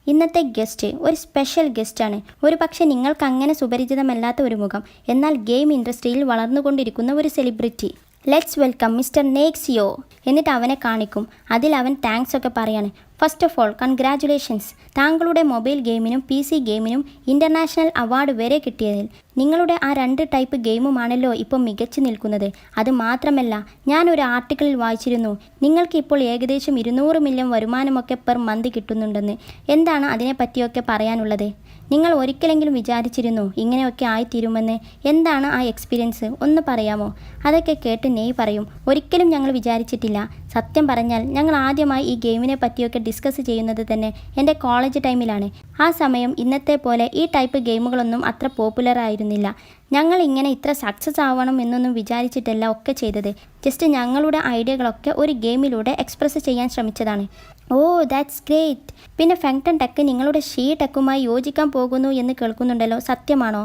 ഇന്നത്തെ ഗസ്റ്റ് ഒരു സ്പെഷ്യൽ ഗസ്റ്റാണ്. ഒരു പക്ഷേ നിങ്ങൾക്ക് അങ്ങനെ സുപരിചിതമല്ലാത്ത ഒരു മുഖം, എന്നാൽ ഗെയിം ഇൻഡസ്ട്രിയിൽ വളർന്നുകൊണ്ടിരിക്കുന്ന ഒരു celebrity. Let's welcome mister Nexio. എന്നിട്ട് അവനെ കാണിക്കും. അതിൽ അവൻ താങ്ക്സ് ഒക്കെ പറയാണ്. ഫസ്റ്റ് ഓഫ് ഓൾ കൺഗ്രാറ്റുലേഷൻസ്, താങ്കളുടെ മൊബൈൽ ഗെയിമിനും PC ഗെയിമിനും ഇൻ്റർനാഷണൽ അവാർഡ് വരെ കിട്ടിയതിൽ. നിങ്ങളുടെ ആ 2 ടൈപ്പ് ഗെയിമുമാണല്ലോ ഇപ്പോൾ മികച്ചു നിൽക്കുന്നത്. അത് മാത്രമല്ല, ഞാനൊരു ആർട്ടിക്കിളിൽ വായിച്ചിരുന്നു, നിങ്ങൾക്ക് ഇപ്പോൾ ഏകദേശം 200 മില്യൺ വരുമാനമൊക്കെ പെർ മന്ത് കിട്ടുന്നുണ്ടെന്ന്. എന്താണ് അതിനെപ്പറ്റിയൊക്കെ പറയാനുള്ളത്? നിങ്ങൾ ഒരിക്കലെങ്കിലും വിചാരിച്ചിരുന്നു ഇങ്ങനെയൊക്കെ ആയിത്തീരുമെന്ന്? എന്താണ് ആ എക്സ്പീരിയൻസ്, ഒന്ന് പറയാമോ? അതൊക്കെ കേട്ട് നെയ് പറയും, ഒരിക്കലും ഞങ്ങൾ വിചാരിച്ചിട്ടില്ല. സത്യം പറഞ്ഞാൽ ഞങ്ങൾ ആദ്യമായി ഈ ഗെയിമിനെ പറ്റിയൊക്കെ ഡിസ്കസ് ചെയ്യുന്നത് തന്നെ എൻ്റെ കോളേജ് ടൈമിലാണ്. ആ സമയം ഇന്നത്തെ പോലെ ഈ ടൈപ്പ് ഗെയിമുകളൊന്നും അത്ര പോപ്പുലർ ആയിരുന്നില്ല. ഞങ്ങൾ ഇങ്ങനെ ഇത്ര സക്സസ് ആവണം എന്നൊന്നും വിചാരിച്ചിട്ടല്ല ഒക്കെ ചെയ്തത്. ജസ്റ്റ് ഞങ്ങളുടെ ഐഡിയകളൊക്കെ ഒരു ഗെയിമിലൂടെ എക്സ്പ്രസ് ചെയ്യാൻ ശ്രമിച്ചതാണ്. ഓ, ദാറ്റ്സ് ഗ്രേറ്റ്. പിന്നെ ഫെങ്ടൺ ടെക്ക് നിങ്ങളുടെ ഷീ ടെക്കുമായി യോജിക്കാൻ പോകുന്നു എന്ന് കേൾക്കുന്നുണ്ടല്ലോ, സത്യമാണോ?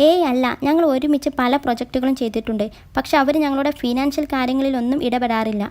ഏയ് അല്ല, ഞങ്ങൾ ഒരുമിച്ച് പല പ്രൊജക്റ്റുകളും ചെയ്തിട്ടുണ്ട്. പക്ഷെ അവർ ഞങ്ങളുടെ ഫിനാൻഷ്യൽ കാര്യങ്ങളിലൊന്നും ഇടപെടാറില്ല.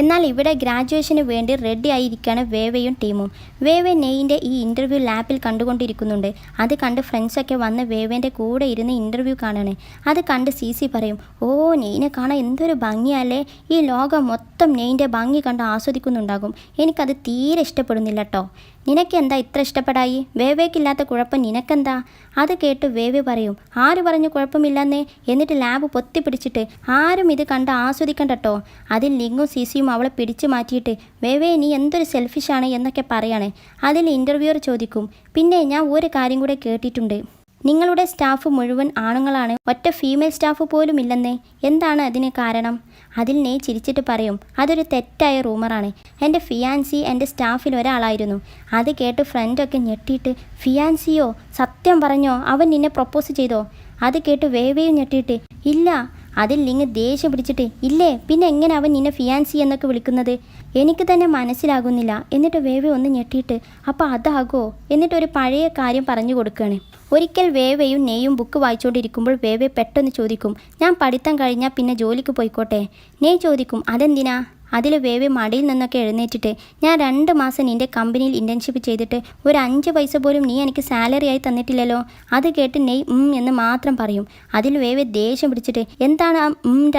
എന്നാൽ ഇവിടെ ഗ്രാജുവേഷന് വേണ്ടി റെഡി ആയിരിക്കുകയാണ് വേവയും ടീമും. വേവെ നെയ്യിൻ്റെ ഈ ഇൻ്റർവ്യൂ ലാപ്പിൽ കണ്ടുകൊണ്ടിരിക്കുന്നുണ്ട്. അത് കണ്ട് ഫ്രണ്ട്സൊക്കെ വന്ന് വേവേൻ്റെ കൂടെ ഇരുന്ന് ഇൻ്റർവ്യൂ കാണുകയാണ്. അത് കണ്ട് സി പറയും, ഓ, നെയ്യിനെ കാണാൻ എന്തൊരു ഭംഗിയല്ലേ. ഈ ലോകം മൊത്തം നെയ്യിൻ്റെ ഭംഗി കണ്ട് ആസ്വദിക്കുന്നുണ്ടാകും. എനിക്കത് തീരെ ഇഷ്ടപ്പെടുന്നില്ല കേട്ടോ. നിനക്കെന്താ ഇത്ര ഇഷ്ടപ്പെടായി? വേവേക്കില്ലാത്ത കുഴപ്പം നിനക്കെന്താ? അത് കേട്ട് വേവെ പറയും, ആര് പറഞ്ഞു കുഴപ്പമില്ലെന്നേ? എന്നിട്ട് ലാബ് പൊത്തിപ്പിടിച്ചിട്ട് ആരും ഇത് കണ്ട് ആസ്വദിക്കണ്ട കേട്ടോ. അതിൽ ലിങ്ങും സിസിയും അവളെ പിടിച്ചു മാറ്റിയിട്ട്, വേവേ നീ എന്തൊരു സെൽഫിഷാണ് എന്നൊക്കെ പറയാണ്. അതിൽ ഇൻ്റർവ്യൂവർ ചോദിക്കും, പിന്നെ ഞാൻ ഒരു കാര്യം കൂടെ കേട്ടിട്ടുണ്ട്, നിങ്ങളുടെ സ്റ്റാഫ് മുഴുവൻ ആണുങ്ങളാണ്, ഒറ്റ ഫീമെയിൽ സ്റ്റാഫ് പോലും ഇല്ലെന്നേ. എന്താണ് അതിന് കാരണം? അതിൽ നെയ് ചിരിച്ചിട്ട് പറയും, അതൊരു തെറ്റായ റൂമറാണ്. എൻ്റെ ഫിയാൻസി എൻ്റെ സ്റ്റാഫിൽ ഒരാളായിരുന്നു. അത് കേട്ട് ഫ്രണ്ടൊക്കെ ഞെട്ടിയിട്ട്, ഫിയാൻസിയോ? സത്യം പറഞ്ഞോ? അവൻ നിന്നെ പ്രപ്പോസ് ചെയ്തോ? അത് കേട്ട് വേവേയും ഞെട്ടിയിട്ട്, ഇല്ല. അതിൽ ലിങ് ദേഷ്യം പിടിച്ചിട്ട്, ഇല്ലേ, പിന്നെ എങ്ങനെ അവൻ നിന്നെ ഫിയാൻസി എന്നൊക്കെ വിളിക്കുന്നത്? എനിക്ക് തന്നെ മനസ്സിലാകുന്നില്ല. എന്നിട്ട് വേവെ ഒന്ന് ഞെട്ടിയിട്ട്, അപ്പോൾ അതാകോ? എന്നിട്ടൊരു പഴയ കാര്യം പറഞ്ഞു കൊടുക്കുകയാണ്. ഒരിക്കൽ വേവയും നെയ്യും ബുക്ക് വായിച്ചുകൊണ്ടിരിക്കുമ്പോൾ വേവെ പെട്ടെന്ന് ചോദിക്കും, ഞാൻ പഠിത്തം കഴിഞ്ഞാൽ പിന്നെ ജോലിക്ക് പോയിക്കോട്ടെ? നെയ് ചോദിക്കും, അതെന്തിനാ? അതിൽ വേവെ മടിയിൽ നിന്നൊക്കെ എഴുന്നേറ്റിട്ട്, ഞാൻ 2 മാസം നിൻ്റെ കമ്പനിയിൽ ഇൻറ്റേൺഷിപ്പ് ചെയ്തിട്ട് ഒരു 5 പൈസ പോലും നീ എനിക്ക് സാലറി ആയി തന്നിട്ടില്ലല്ലോ. അത് കേട്ട് നെയ് എന്ന് മാത്രം പറയും. അതിൽ വേവെ ദേഷ്യം പിടിച്ചിട്ട്, എന്താണ് ആ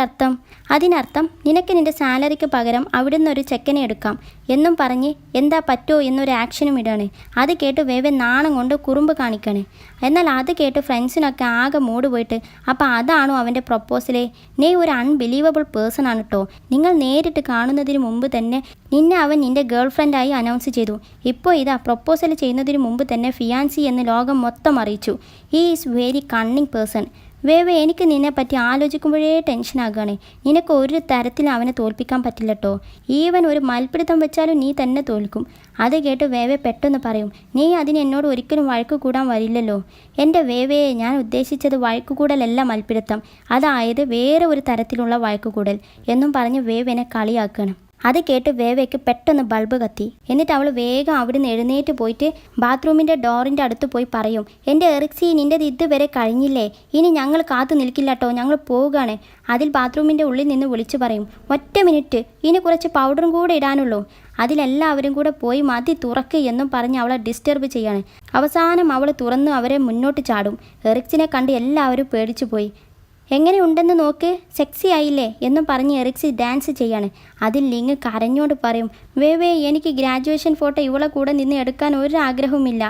അർത്ഥം? അതിനർത്ഥം നിനക്ക് നിൻ്റെ സാലറിക്ക് പകരം അവിടുന്ന് ഒരു ചെക്കനെ എടുക്കാം എന്നും പറഞ്ഞ് എന്താ പറ്റുമോ എന്നൊരു ആക്ഷനും ഇടാണ്. അത് കേട്ട് വേവെ നാണം കൊണ്ട് കുറുമ്പ് കാണിക്കാണ്. എന്നാൽ അത് കേട്ട് ഫ്രണ്ട്സിനൊക്കെ ആകെ മൂഡ് പോയിട്ട്, അപ്പോൾ അതാണോ അവൻ്റെ പ്രൊപ്പോസലേ? നെയ് ഒരു അൺബിലീവബിൾ പേഴ്സൺ ആണ് കേട്ടോ. നിങ്ങൾ നേരിട്ട് കാണുന്നതിന് മുമ്പ് തന്നെ നിന്നെ അവൻ നിൻ്റെ ഗേൾ ഫ്രണ്ടായി അനൗൺസ് ചെയ്തു. ഇപ്പോൾ ഇതാ പ്രൊപ്പോസൽ ചെയ്യുന്നതിന് മുമ്പ് തന്നെ ഫിയാൻസി എന്ന് ലോകം മൊത്തം അറിയിച്ചു. He is very cunning person. വേവെ, എനിക്ക് നിന്നെപ്പറ്റി ആലോചിക്കുമ്പോഴേ ടെൻഷനാകുകയാണ്. നിനക്ക് ഒരു തരത്തിൽ അവനെ തോൽപ്പിക്കാൻ പറ്റില്ല കേട്ടോ. ഈവൻ ഒരു മൽപ്പിടുത്തം വെച്ചാലും നീ തന്നെ തോൽക്കും. അത് കേട്ട് വേവെ പെട്ടെന്ന് പറയും, നീ അതിന് എന്നോട് ഒരിക്കലും വഴക്ക് കൂടാൻ വരില്ലല്ലോ. എൻ്റെ വേവയെ, ഞാൻ ഉദ്ദേശിച്ചത് വഴക്കുകൂടലല്ല, മൽപ്പിടുത്തം. അതായത് വേറെ ഒരു തരത്തിലുള്ള വഴക്കുകൂടൽ എന്നും പറഞ്ഞ് വേവെനെ കളിയാക്കണം. അത് കേട്ട് വേവയ്ക്ക് പെട്ടെന്ന് ബൾബ് കത്തി. എന്നിട്ട് അവൾ വേഗം അവിടുന്ന് എഴുന്നേറ്റ് പോയിട്ട് ബാത്റൂമിൻ്റെ ഡോറിൻ്റെ അടുത്ത് പോയി പറയും, എൻ്റെ എറിക്സി, നിൻ്റെത് ഇതുവരെ കഴിഞ്ഞില്ലേ? ഇനി ഞങ്ങൾ കാത്തു നിൽക്കില്ല കേട്ടോ, ഞങ്ങൾ പോവുകയാണ്. അതിൽ ബാത്റൂമിൻ്റെ ഉള്ളിൽ നിന്ന് വിളിച്ചു പറയും, ഒറ്റ മിനിറ്റ്, ഇനി കുറച്ച് പൗഡറും കൂടെ ഇടാനുള്ളൂ. അതിലെല്ലാവരും കൂടെ പോയി മതി തുറക്ക് എന്നും പറഞ്ഞ് അവളെ ഡിസ്റ്റർബ് ചെയ്യാണ്. അവസാനം അവൾ തുറന്ന് അവരെ മുന്നോട്ട് ചാടും. എറിക്സിനെ കണ്ട് എല്ലാവരും പേടിച്ചു പോയി. എങ്ങനെയുണ്ടെന്ന് നോക്ക്, സെക്സി ആയില്ലേ എന്നും പറഞ്ഞ് എറിക്സി ഡാൻസ് ചെയ്യാണ്. അതിൽ ലിങ് കരഞ്ഞോണ്ട് പറയും, വേവേ, എനിക്ക് ഗ്രാജുവേഷൻ ഫോട്ടോ ഇവളെ കൂടെ നിന്ന് എടുക്കാൻ ഒരാഗ്രഹവുമില്ല.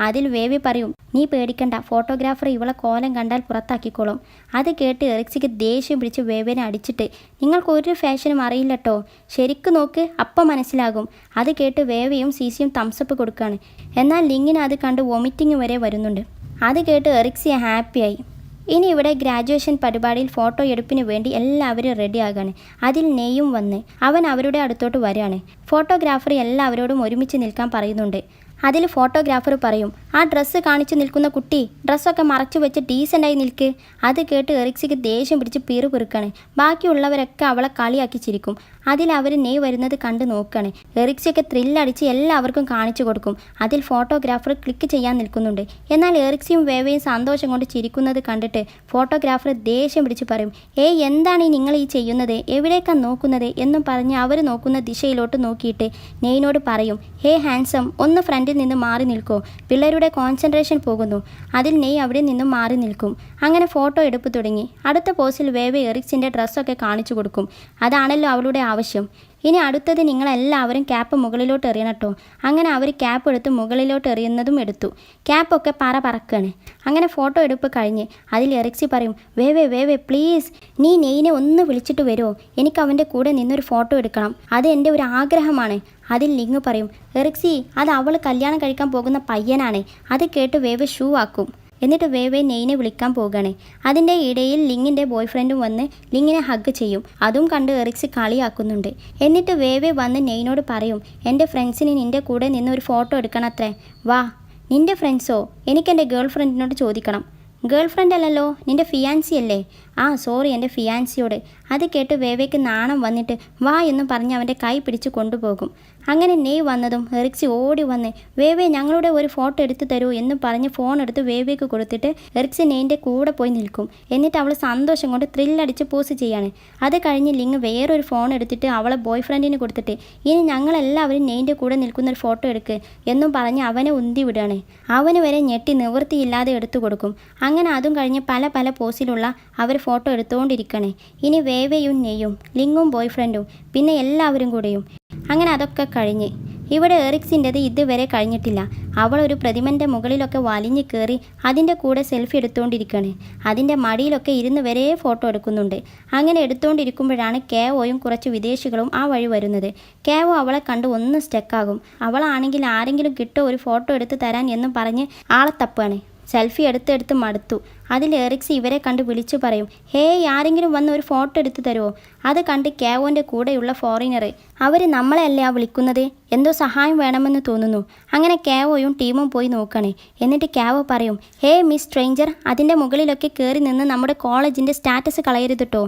അതിൽ വേവി പറയും, നീ പേടിക്കണ്ട, ഫോട്ടോഗ്രാഫർ ഇവളെ കോലം കണ്ടാൽ പുറത്താക്കിക്കോളും. അത് കേട്ട് എറിക്സിക്ക് ദേഷ്യം പിടിച്ച് വേവേനെ അടിച്ചിട്ട്, നിങ്ങൾക്കൊരു ഫാഷനും അറിയില്ലട്ടോ, ശരിക്കും നോക്ക്, അപ്പം മനസ്സിലാകും. അത് കേട്ട് വേവയും സീസിയും തംസപ്പ് കൊടുക്കുകയാണ്. എന്നാൽ ലിങ്ങിന് അത് കണ്ട് വൊമിറ്റിംഗ് വരെ വരുന്നുണ്ട്. അത് കേട്ട് എറിക്സിയെ ഹാപ്പിയായി. ഇനി ഇവിടെ ഗ്രാജുവേഷൻ പരിപാടിയിൽ ഫോട്ടോ എടുപ്പിന് വേണ്ടി എല്ലാവരും റെഡിയാകാണ്. അതിൽ നെയ്യും വന്ന് അവൻ അവരുടെ അടുത്തോട്ട് വരികയാണ്. ഫോട്ടോഗ്രാഫർ എല്ലാവരോടും ഒരുമിച്ച് നിൽക്കാൻ പറയുന്നുണ്ട്. അതിൽ ഫോട്ടോഗ്രാഫർ പറയും, ആ ഡ്രസ്സ് കാണിച്ചു നിൽക്കുന്ന കുട്ടി ഡ്രസ്സൊക്കെ മറച്ചു വെച്ച് ഡീസൻ്റായി നിൽക്ക്. അത് കേട്ട് എറിക്സിക്ക് ദേഷ്യം പിടിച്ച് പിറുപിറുക്കാണ്. ബാക്കിയുള്ളവരൊക്കെ അവളെ കളിയാക്കി ചിരിക്കും. അതിൽ അവർ നെയ് വരുന്നത് കണ്ട് നോക്കുകയാണ്. എറിക്സിയൊക്കെ ത്രില്ലടിച്ച് എല്ലാവർക്കും കാണിച്ചു കൊടുക്കും. അതിൽ ഫോട്ടോഗ്രാഫർ ക്ലിക്ക് ചെയ്യാൻ നിൽക്കുന്നുണ്ട്. എന്നാൽ എറിക്സിയും വേവയും സന്തോഷം കൊണ്ട് ചിരിക്കുന്നത് കണ്ടിട്ട് ഫോട്ടോഗ്രാഫർ ദേഷ്യം പിടിച്ച് പറയും, ഏയ് എന്താണ് നിങ്ങൾ ഈ ചെയ്യുന്നത്, എവിടേക്കാണ് നോക്കുന്നത് എന്നും പറഞ്ഞ് അവർ നോക്കുന്ന ദിശയിലോട്ട് നോക്കിയിട്ട് നെയ്നോട് പറയും, ഹേ ഹാൻസം, ഒന്ന് ഫ്രണ്ടിൽ നിന്ന് മാറി നിൽക്കോ, പിള്ളേരുടെ കോൺസെൻട്രേഷൻ പോകുന്നു. അതിൽ നെയ് അവിടെ നിന്നും മാറി നിൽക്കും. അങ്ങനെ ഫോട്ടോ എടുപ്പ് തുടങ്ങി. അടുത്ത പോസിൽ വേവ എറിക്സിൻ്റെ ഡ്രസ്സൊക്കെ കാണിച്ചു കൊടുക്കും. അതാണല്ലോ അവളുടെ ആവശ്യം. ഇനി അടുത്തത് നിങ്ങളെല്ലാവരും ക്യാപ്പ് മുകളിലോട്ട് എറിയണട്ടോ. അങ്ങനെ അവർ ക്യാപ്പ് എടുത്ത് മുകളിലോട്ട് എറിയുന്നതും എടുത്തു. ക്യാപ്പൊക്കെ പറക്കുകയാണ്. അങ്ങനെ ഫോട്ടോ എടുപ്പ് കഴിഞ്ഞ് അതിൽ എറിക്സി പറയും, വേവേ പ്ലീസ്, നീ നെയ്നെ ഒന്ന് വിളിച്ചിട്ട് വരുമോ, എനിക്ക് അവൻ്റെ കൂടെ നിന്നൊരു ഫോട്ടോ എടുക്കണം, അത് എൻ്റെ ഒരു ആഗ്രഹമാണ്. അതിൽ ലിങ് പറയും, എറിക്സി, അത് അവൾ കല്യാണം കഴിക്കാൻ പോകുന്ന പയ്യനാണ്. അത് കേട്ട് വേവ് ഷൂ ആക്കും. എന്നിട്ട് വേവേ നെയ്നെ വിളിക്കാൻ പോകുകയാണ്. അതിൻ്റെ ഇടയിൽ ലിങ്ങിൻ്റെ ബോയ്ഫ്രണ്ടും വന്ന് ലിങ്ങിനെ ഹഗ് ചെയ്യും. അതും കണ്ട് എറിക്സ് കളിയാക്കുന്നുണ്ട്. എന്നിട്ട് വേവേ വന്ന് നെയ്നോട് പറയും, എൻ്റെ ഫ്രണ്ട്സിന് നിൻ്റെ കൂടെ നിന്ന് ഒരു ഫോട്ടോ എടുക്കണത്രേ. വാ. നിൻ്റെ ഫ്രണ്ട്സോ? എനിക്കെൻ്റെ ഗേൾ ഫ്രണ്ടിനോട് ചോദിക്കണം. ഗേൾ ഫ്രണ്ട് അല്ലല്ലോ, നിൻ്റെ ഫിയാൻസി അല്ലേ? ആ സോറി, എൻ്റെ ഫിയാൻസിയോട്. അത് കേട്ട് വേവേക്ക് നാണം വന്നിട്ട് വാ എന്ന് പറഞ്ഞ് അവൻ്റെ കൈ പിടിച്ച് കൊണ്ടുപോകും. അങ്ങനെ നെയ് വന്നതും എറിക്സി ഓടി വന്ന്, വേവേ ഞങ്ങളുടെ ഒരു ഫോട്ടോ എടുത്ത് തരൂ എന്ന് പറഞ്ഞ് ഫോൺ എടുത്ത് വേവേക്ക് കൊടുത്തിട്ട് എറിക്സി നെയ്ൻ്റെ കൂടെ പോയി നിൽക്കും. എന്നിട്ട് അവൾ സന്തോഷം കൊണ്ട് ത്രില്ലടിച്ച് പോസ് ചെയ്യാണ്. അത് കഴിഞ്ഞ് ലിങ് വേറൊരു ഫോൺ എടുത്തിട്ട് അവളെ ബോയ് ഫ്രണ്ടിന് കൊടുത്തിട്ട്, ഇനി ഞങ്ങളെല്ലാവരും നെയ്ൻ്റെ കൂടെ നിൽക്കുന്നൊരു ഫോട്ടോ എടുക്ക് എന്നും പറഞ്ഞ് അവനെ ഉന്തി വിടുകയാണ്. അവന് വരെ ഞെട്ടി നിവൃത്തിയില്ലാതെ എടുത്തു കൊടുക്കും. അങ്ങനെ അതും കഴിഞ്ഞ് പല പോസിലുള്ള അവർ ഫോട്ടോ എടുത്തുകൊണ്ടിരിക്കണേ. ഇനി വേവയും നെയ്യും ലിങ്ങും ബോയ് ഫ്രണ്ടും പിന്നെ എല്ലാവരും കൂടെയും. അങ്ങനെ അതൊക്കെ കഴിഞ്ഞ് ഇവിടെ എറിക്സിൻ്റെത് ഇതുവരെ കഴിഞ്ഞിട്ടില്ല. അവൾ ഒരു പ്രതിമൻ്റെ മുകളിലൊക്കെ വലിഞ്ഞു കയറി അതിൻ്റെ കൂടെ സെൽഫി എടുത്തുകൊണ്ടിരിക്കുകയാണ്. അതിൻ്റെ മടിയിലൊക്കെ ഇരുന്ന് വരെ ഫോട്ടോ എടുക്കുന്നുണ്ട്. അങ്ങനെ എടുത്തുകൊണ്ടിരിക്കുമ്പോഴാണ് കേവോയും കുറച്ച് വിദേശികളും ആ വഴി വരുന്നത്. കേവോ അവളെ കണ്ട് ഒന്ന് സ്റ്റക്കാകും. അവളാണെങ്കിൽ ആരെങ്കിലും കിട്ടോ ഒരു ഫോട്ടോ എടുത്ത് തരാൻ എന്നും പറഞ്ഞ് ആളെ തപ്പാണ്. സെൽഫി എടുത്തെടുത്ത് മടുത്തു. അതിൽ എറിക്സ് ഇവരെ കണ്ട് വിളിച്ചു പറയും, ഹേയ് ആരെങ്കിലും വന്ന് ഒരു ഫോട്ടോ എടുത്ത് തരുമോ? അത് കണ്ട് കേവോൻ്റെ കൂടെയുള്ള ഫോറിനർ, അവർ നമ്മളെയല്ലേ വിളിക്കുന്നത്, എന്തോ സഹായം വേണമെന്ന് തോന്നുന്നു. അങ്ങനെ കേവോയും ടീമും പോയി നോക്കണേ. എന്നിട്ട് കേവോ പറയും, ഹേ മിസ് സ്ട്രേഞ്ചർ, അതിൻ്റെ മുകളിലൊക്കെ കയറി നിന്ന് നമ്മുടെ കോളേജിൻ്റെ സ്റ്റാറ്റസ് കളയരുത് കേട്ടോ.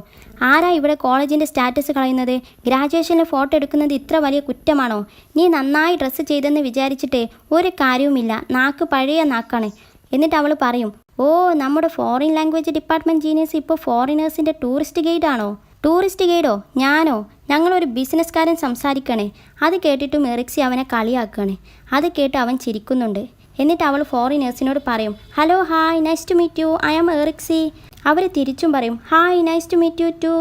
ആരാ ഇവിടെ കോളേജിൻ്റെ സ്റ്റാറ്റസ് കളയുന്നത്? ഗ്രാജുവേഷനിൽ ഫോട്ടോ എടുക്കുന്നത് ഇത്ര വലിയ കുറ്റമാണോ? നീ നന്നായി ഡ്രസ്സ് ചെയ്തെന്ന് വിചാരിച്ചിട്ട് ഒരു കാര്യവുമില്ല, നാക്ക് പഴയ നാക്കാണ്. എന്നിട്ട് അവൾ പറയും, ഓ നമ്മുടെ ഫോറിൻ ലാംഗ്വേജ് ഡിപ്പാർട്ട്മെൻറ്റ് ജീനിയസ് ഇപ്പോൾ ഫോറിനേഴ്സിൻ്റെ ടൂറിസ്റ്റ് ഗൈഡാണോ? Tourist Guido? ഞാനോ? ഞങ്ങളൊരു ബിസിനസ്സുകാരൻ സംസാരിക്കണേ. അത് കേട്ടിട്ടും എറിക്സി അവനെ കളിയാക്കുകയാണ്. അത് കേട്ട് അവൻ ചിരിക്കുന്നുണ്ട്. എന്നിട്ട് അവൾ ഫോറിനേഴ്സിനോട് പറയും, hello hi nice to meet you, I am എറിക്സി. അവർ തിരിച്ചും പറയും, hi nice to meet you too,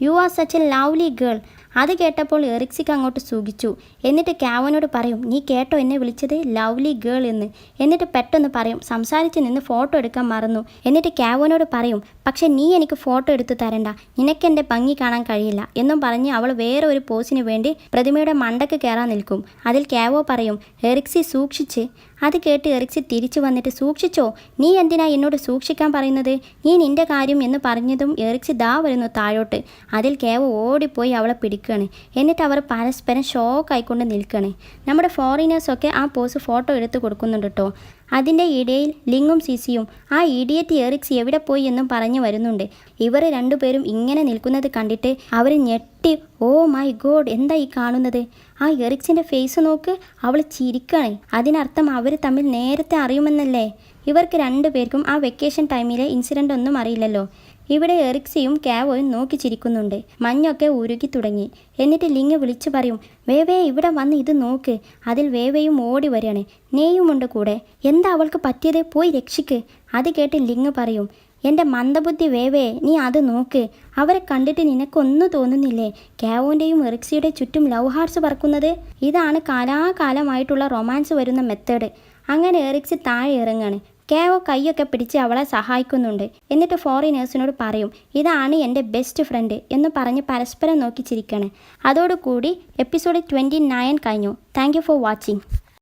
you are such a lovely girl. അത് കേട്ടപ്പോൾ എറിക്സിക്ക് അങ്ങോട്ട് സുഖിച്ചു. എന്നിട്ട് കാവനോട് പറയും, നീ കേട്ടോ എന്നെ വിളിച്ചത് ലവ്ലി ഗേൾ എന്ന്? എന്നിട്ട് പെട്ടെന്ന് പറയും, സംസാരിച്ച് നിന്ന് ഫോട്ടോ എടുക്കാൻ മറന്നു. എന്നിട്ട് കാവനോട് പറയും, പക്ഷെ നീ എനിക്ക് ഫോട്ടോ എടുത്ത് തരണ്ട, നിനക്കെൻ്റെ ഭംഗി കാണാൻ കഴിയില്ല എന്നും പറഞ്ഞ് അവൾ വേറെ ഒരു പോസിന് വേണ്ടി പ്രതിമയുടെ മണ്ടയ്ക്ക് കയറാൻ നിൽക്കും. അതിൽ കാവോ പറയും, എറിക്സി സൂക്ഷിച്ച്. അത് കേട്ട് എറിക്സി തിരിച്ചു വന്നിട്ട്, സൂക്ഷിച്ചോ? നീ എന്തിനാ എന്നോട് സൂക്ഷിക്കാൻ പറയുന്നത്? നീ നിൻ്റെ കാര്യം എന്ന് പറഞ്ഞതും എറിക്സി ദാ വരുന്നു താഴോട്ട്. അതിൽ കേവോ ഓടിപ്പോയി അവളെ പിടിക്കുകയാണ്. എന്നിട്ട് അവർ പരസ്പരം ഷോക്കായിക്കൊണ്ട് നിൽക്കുകയാണ്. നമ്മുടെ ഫോറിനേഴ്സൊക്കെ ആ പോസ് ഫോട്ടോ എടുത്ത് കൊടുക്കുന്നുണ്ട് കേട്ടോ. അതിൻ്റെ ഇടയിൽ ലിങ്ങും സിസിയും ആ ഇഡിയറ്റ് എറിക്സ് എവിടെ പോയി എന്നും പറഞ്ഞു വരുന്നുണ്ട്. ഇവർ രണ്ടുപേരും ഇങ്ങനെ നിൽക്കുന്നത് കണ്ടിട്ട് അവർ ഞെട്ടി, ഓ മൈ ഗോഡ്, എന്താ ഈ കാണുന്നത്? ആ എറിക്സിൻ്റെ ഫേസ് നോക്ക്, അവൾ ചിരിക്കണേ. അതിനർത്ഥം അവർ തമ്മിൽ നേരത്തെ അറിയുമെന്നല്ലേ? ഇവർക്ക് രണ്ടുപേർക്കും ആ വെക്കേഷൻ ടൈമിലെ ഇൻസിഡൻ്റ് ഒന്നും അറിയില്ലല്ലോ. ഇവിടെ എറിക്സിയും കാവോയും നോക്കി ചിരിക്കുന്നുണ്ട്. മഞ്ഞൊക്കെ ഉരുകി തുടങ്ങി. എന്നിട്ട് ലിങ് വിളിച്ചു പറയും, വേവേ ഇവിടെ വന്ന് ഇത് നോക്ക്. അതിൽ വേവയും ഓടി വരികയാണ്. നെയ്യുമുണ്ട് കൂടെ. എന്താ അവൾക്ക് പറ്റിയത്? പോയി രക്ഷിക്ക്. അത് കേട്ട് ലിങ് പറയും, എൻ്റെ മന്ദബുദ്ധി വേവേ, നീ അത് നോക്ക്. അവരെ കണ്ടിട്ട് നിനക്കൊന്നും തോന്നുന്നില്ലേ കാവോൻ്റെയും എറിക്സിയുടെ ചുറ്റും ലവ് ഹാർട്സ് പറക്കുന്നത്? ഇതാണ് കാലാകാലമായിട്ടുള്ള റൊമാൻസ് വരുന്ന മെത്തേഡ്. അങ്ങനെ എറിക്സി താഴെ ഇറങ്ങാണ്. കേവോ കൈയൊക്കെ പിടിച്ച് അവളെ സഹായിക്കുന്നുണ്ട്. എന്നിട്ട് ഫോറിനേഴ്സിനോട് പറയും, ഇതാണ് എൻ്റെ ബെസ്റ്റ് ഫ്രണ്ട് എന്ന് പറഞ്ഞ് പരസ്പരം നോക്കി ചിരിക്കണേ. അതോടുകൂടി എപ്പിസോഡ് 29 കഴിഞ്ഞു. Thank you for watching.